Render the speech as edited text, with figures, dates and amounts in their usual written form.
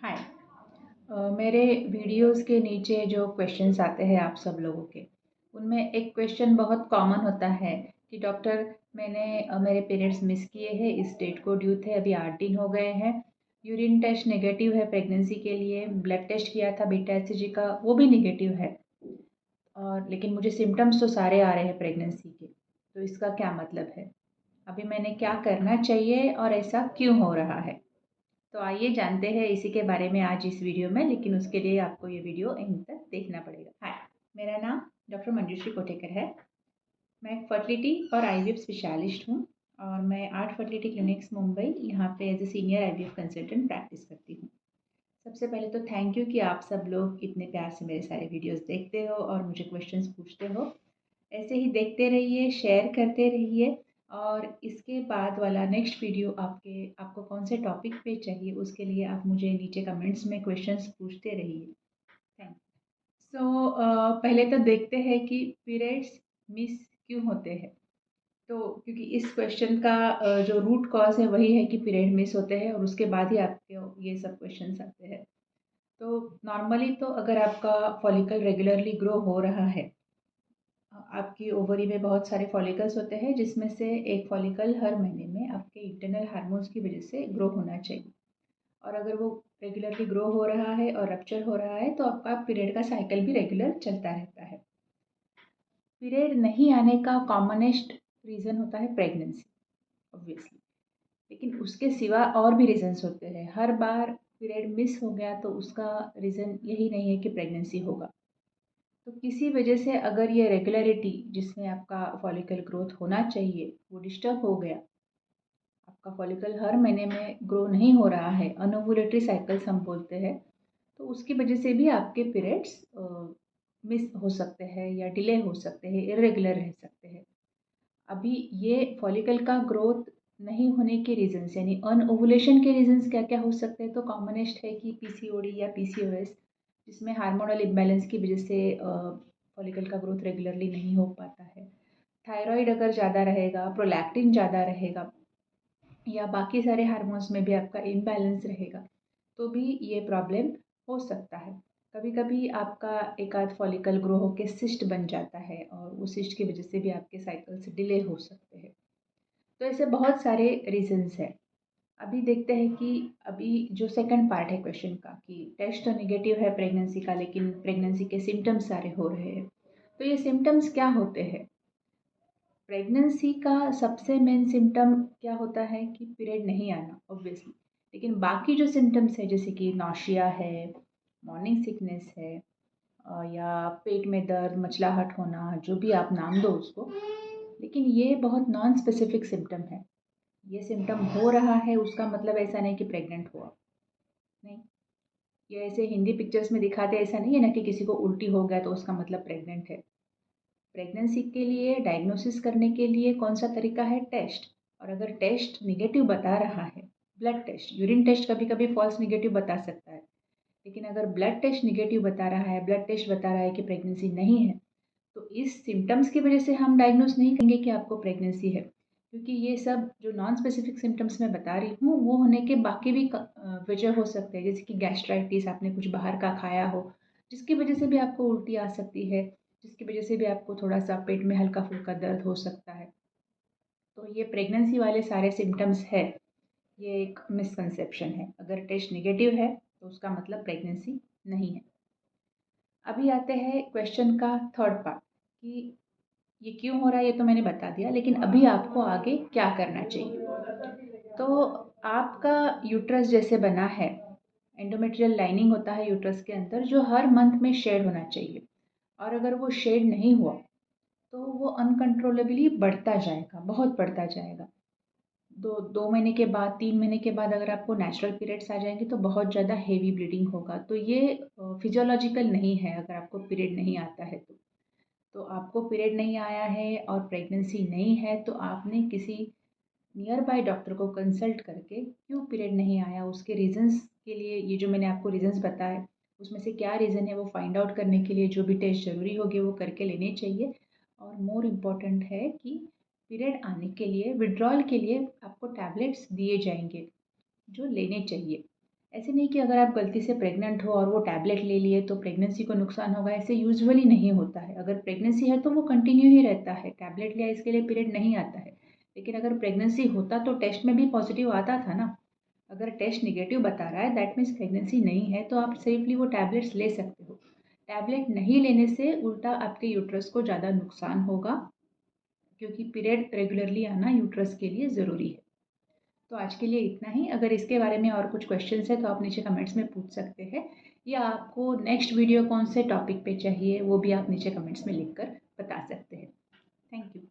हाय। मेरे वीडियोस के नीचे जो क्वेश्चंस आते हैं आप सब लोगों के, उनमें एक क्वेश्चन बहुत कॉमन होता है कि डॉक्टर मैंने मेरे पीरियड्स मिस किए हैं, इस डेट को ड्यू थे, अभी 8 दिन हो गए हैं, यूरिन टेस्ट नेगेटिव है प्रेगनेंसी के लिए, ब्लड टेस्ट किया था बीटा एचसीजी का, वो भी नेगेटिव है, और लेकिन मुझे सिम्टम्स तो सारे आ रहे हैं प्रेगनेंसी के, तो इसका क्या मतलब है? अभी मैंने क्या करना चाहिए और ऐसा क्यों हो रहा है? तो आइए जानते हैं इसी के बारे में आज इस वीडियो में, लेकिन उसके लिए आपको ये वीडियो एंड तक देखना पड़ेगा। हाय, मेरा नाम डॉक्टर मंजूश्री कोटेकर है। मैं एक फर्टिलिटी और आईवीएफ स्पेशलिस्ट हूँ और मैं 8 फर्टिलिटी क्लिनिक्स मुंबई यहाँ पे as a senior IVF consultant practice करती हूँ। सबसे पहले तो थैंक यू कि आप सब लोग इतने प्यार से मेरे सारे वीडियोस देखते हो और मुझे क्वेश्चंस पूछते हो। ऐसे ही देखते रहिए, शेयर करते रहिए, और इसके बाद वाला नेक्स्ट वीडियो आपको कौन से टॉपिक पे चाहिए उसके लिए आप मुझे नीचे कमेंट्स में क्वेश्चंस पूछते रहिए। Thank you. सो पहले तो देखते हैं कि पीरियड्स मिस क्यों होते हैं। तो क्योंकि इस क्वेश्चन का जो रूट कॉज है वही है कि पीरियड मिस होते हैं और उसके बाद ही आपके ये सब क्वेश्चंस आते हैं। तो नॉर्मली तो अगर आपका फॉलिकल रेगुलरली ग्रो हो रहा है, आपकी ओवरी में बहुत सारे फॉलिकल्स होते हैं जिसमें से एक फॉलिकल हर महीने में आपके इंटरनल हार्मोन्स की वजह से ग्रो होना चाहिए, और अगर वो रेगुलरली ग्रो हो रहा है और रप्चर हो रहा है तो आपका पीरियड का साइकिल भी रेगुलर चलता रहता है। पीरियड नहीं आने का कॉमनेस्ट रीज़न होता है प्रेगनेंसी, ऑब्वियसली, लेकिन उसके सिवा और भी रीजंस होते हैं। हर बार पीरियड मिस हो गया तो उसका रीज़न यही नहीं है कि प्रेगनेंसी होगा। तो किसी वजह से अगर ये रेगुलरिटी जिसमें आपका फॉलिकल ग्रोथ होना चाहिए वो डिस्टर्ब हो गया, आपका फॉलिकल हर महीने में ग्रो नहीं हो रहा है, अनओव्यूलेटरी साइकिल्स हम बोलते हैं, तो उसकी वजह से भी आपके पीरियड्स मिस हो सकते हैं या डिले हो सकते हैं, इरेगुलर रह सकते हैं। अभी ये फॉलिकल का ग्रोथ नहीं होने के रीजंस यानी अनओवुलेशन के रीजंस क्या क्या हो सकते हैं, तो कॉमनेस्ट है कि पीसीओडी या पीसीओएस, जिसमें हार्मोनल इम्बैलेंस की वजह से फॉलिकल का ग्रोथ रेगुलरली नहीं हो पाता है। थायराइड अगर ज़्यादा रहेगा, प्रोलैक्टिन ज़्यादा रहेगा, या बाकी सारे हार्मोन्स में भी आपका इम्बैलेंस रहेगा, तो भी ये प्रॉब्लम हो सकता है। कभी कभी आपका एक आध फॉलिकल ग्रो होकर सिस्ट बन जाता है और उस सिस्ट की वजह से भी आपके साइकिल्स डिले हो सकते हैं। तो ऐसे बहुत सारे रीजंस हैं। अभी देखते हैं कि अभी जो सेकंड पार्ट है क्वेश्चन का कि टेस्ट तो निगेटिव है प्रेगनेंसी का, लेकिन प्रेगनेंसी के सिम्टम्स सारे हो रहे हैं। तो ये सिम्टम्स क्या होते हैं? प्रेगनेंसी का सबसे मेन सिम्टम क्या होता है कि पीरियड नहीं आना, ऑब्वियसली, लेकिन बाकी जो सिम्टम्स है जैसे कि नौशिया है, मॉर्निंग सिकनेस है, या पेट में दर्द, मचलाहट होना, जो भी आप नाम दो उसको, लेकिन ये बहुत नॉन स्पेसिफिक सिम्टम है। ये सिम्टम हो रहा है उसका मतलब ऐसा नहीं कि प्रेग्नेंट हुआ, नहीं। ये ऐसे हिंदी पिक्चर्स में दिखाते ऐसा नहीं है ना कि किसी को उल्टी हो गया तो उसका मतलब प्रेग्नेंट है। प्रेगनेंसी के लिए डायग्नोसिस करने के लिए कौन सा तरीका है? टेस्ट। और अगर टेस्ट निगेटिव बता रहा है, ब्लड टेस्ट, यूरिन टेस्ट कभी कभी फॉल्स निगेटिव बता सकता है, लेकिन अगर ब्लड टेस्ट निगेटिव बता रहा है, ब्लड टेस्ट बता रहा है कि प्रेगनेंसी नहीं है, तो इस सिम्टम्स की वजह से हम डायग्नोस नहीं करेंगे कि आपको प्रेगनेंसी है, क्योंकि ये सब जो नॉन स्पेसिफिक सिम्टम्स मैं बता रही हूँ वो होने के बाकी भी वजह हो सकते हैं, जैसे कि गैस्ट्राइटिस, आपने कुछ बाहर का खाया हो जिसकी वजह से भी आपको उल्टी आ सकती है, जिसकी वजह से भी आपको थोड़ा सा पेट में हल्का फुल्का दर्द हो सकता है। तो ये प्रेगनेंसी वाले सारे सिम्टम्स है, ये एक मिसकंसेप्शन है। अगर टेस्ट निगेटिव है तो उसका मतलब प्रेगनेंसी नहीं है। अभी आते हैं क्वेश्चन का थर्ड पार्ट कि ये क्यों हो रहा है, ये तो मैंने बता दिया, लेकिन अभी आपको आगे क्या करना चाहिए। तो आपका यूट्रस जैसे बना है, एंडोमेट्रियल लाइनिंग होता है यूट्रस के अंदर जो हर मंथ में शेड होना चाहिए, और अगर वो शेड नहीं हुआ तो वो अनकंट्रोलेबली बढ़ता जाएगा, बहुत बढ़ता जाएगा। 2 महीने के बाद, 3 महीने के बाद अगर आपको नेचुरल पीरियड्स आ जाएंगे तो बहुत ज़्यादा हेवी ब्लीडिंग होगा। तो ये फिजियोलॉजिकल नहीं है। अगर आपको पीरियड नहीं आता है तो आपको पीरियड नहीं आया है और प्रेगनेंसी नहीं है तो आपने किसी नियर बाय डॉक्टर को कंसल्ट करके क्यों पीरियड नहीं आया उसके रीजंस के लिए, ये जो मैंने आपको रीजंस बताए उसमें से क्या रीज़न है वो फाइंड आउट करने के लिए जो भी टेस्ट ज़रूरी होगी वो करके लेने चाहिए। और मोर इम्पॉर्टेंट है कि पीरियड आने के लिए, विड्रॉल के लिए आपको टैबलेट्स दिए जाएंगे जो लेने चाहिए। ऐसे नहीं कि अगर आप गलती से प्रेग्नेंट हो और वो टैबलेट ले लिए तो प्रेगनेंसी को नुकसान होगा, ऐसे यूजुअली नहीं होता है। अगर प्रेगनेंसी है तो वो कंटिन्यू ही रहता है, टैबलेट लिया इसके लिए पीरियड नहीं आता है। लेकिन अगर प्रेगनेंसी होता तो टेस्ट में भी पॉजिटिव आता था ना। अगर टेस्ट निगेटिव बता रहा है दैट मीन्स प्रेगनेंसी नहीं है, तो आप सेफली वो टैबलेट्स ले सकते हो। टैबलेट नहीं लेने से उल्टा आपके यूट्रस को ज़्यादा नुकसान होगा, क्योंकि पीरियड रेगुलरली आना यूट्रस के लिए ज़रूरी है। तो आज के लिए इतना ही। अगर इसके बारे में और कुछ क्वेश्चंस है तो आप नीचे कमेंट्स में पूछ सकते हैं, या आपको नेक्स्ट वीडियो कौन से टॉपिक पे चाहिए वो भी आप नीचे कमेंट्स में लिख कर बता सकते हैं। Thank you.